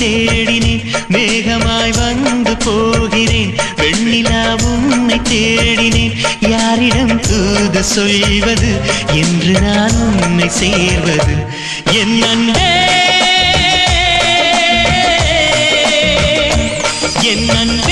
தேடினேன் மேகமாய் வந்து போகிறேன் வெண்ணிலா உன்னை தேடினேன் யாரிடம் தூது சொல்வது என்று நான் உன்னை சேர்வது என் அன்பே என் அன்பே